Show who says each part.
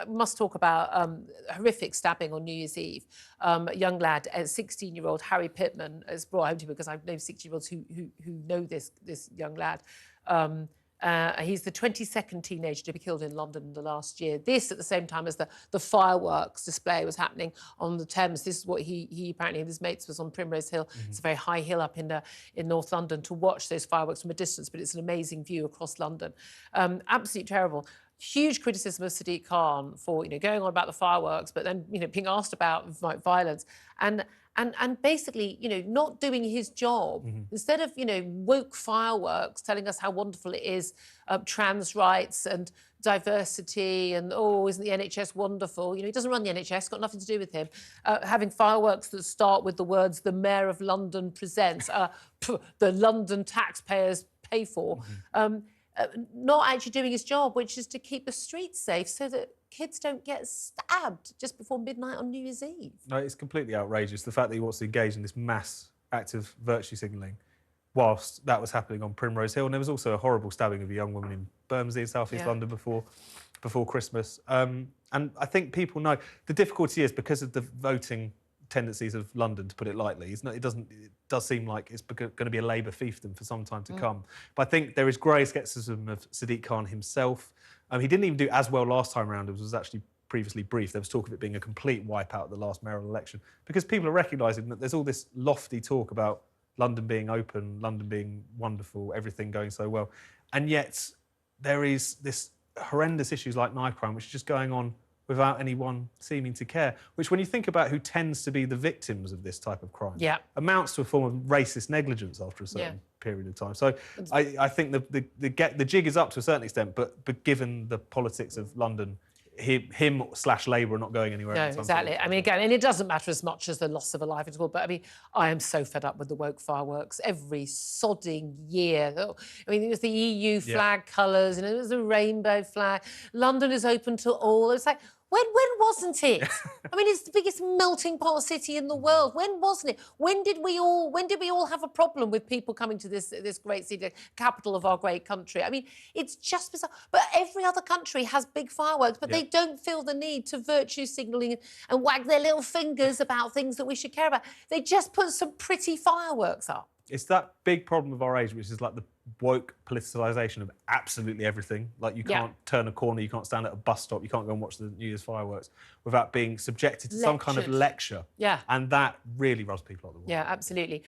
Speaker 1: must talk about a horrific stabbing on New Year's Eve. A young lad, a 16-year-old Harry Pitman, is brought home to me because I've known 16-year-olds who know this young lad. He's the 22nd teenager to be killed in London in the last year. This at the same time as the fireworks display was happening on the Thames. This is what he apparently and his mates was on Primrose Hill. It's a very high hill up in North London to watch those fireworks from a distance, but it's an amazing view across London. Absolutely terrible. Huge criticism of Sadiq Khan for going on about the fireworks, but then being asked about violence and basically not doing his job. Instead of woke fireworks telling us how wonderful it is, trans rights and diversity and isn't the NHS wonderful? He doesn't run the NHS, got nothing to do with him. Having fireworks that start with the words "the Mayor of London presents," the London taxpayers pay for. Not actually doing his job, which is to keep the streets safe so that kids don't get stabbed just before midnight on New Year's Eve. No,
Speaker 2: it's completely outrageous, the fact that he wants to engage in this mass act of virtue signalling whilst that was happening on Primrose Hill. And there was also a horrible stabbing of a young woman in Bermondsey in South East London before Christmas. And I think people know the difficulty is because of the voting tendencies of London, to put it lightly. It does seem like it's going to be a Labour fiefdom for some time to come. But I think there is grey scepticism of Sadiq Khan himself. He didn't even do as well last time around as was actually previously briefed. There was talk of it being a complete wipeout at the last mayoral election because people are recognising that there's all this lofty talk about London being open, London being wonderful, everything going so well. And yet there is this horrendous issues like knife crime, which is just going on without anyone seeming to care, which when you think about who tends to be the victims of this type of crime, amounts to a form of racist negligence after a certain period of time. So I think the jig is up to a certain extent, but given the politics of London, him/Labour are not going anywhere.
Speaker 1: No, exactly. I mean, again, and it doesn't matter as much as the loss of a life at all, but I mean, I am so fed up with the woke fireworks every sodding year. I mean, it was the EU flag colours, and it was the rainbow flag. London is open to all. It's like, when wasn't it? I mean, it's the biggest melting pot city in the world. When wasn't it? When did we all have a problem with people coming to this great city, capital of our great country? I mean, it's just bizarre. But every other country has big fireworks, but they don't feel the need to virtue signalling and wag their little fingers about things that we should care about. They just put some pretty fireworks up.
Speaker 2: It's that big problem of our age, which is like the woke politicisation of absolutely everything. Like you can't turn a corner, you can't stand at a bus stop, you can't go and watch the New Year's fireworks without being subjected to some kind of lecture.
Speaker 1: Yeah.
Speaker 2: And that really rubs people up the wrong way.
Speaker 1: Yeah, absolutely.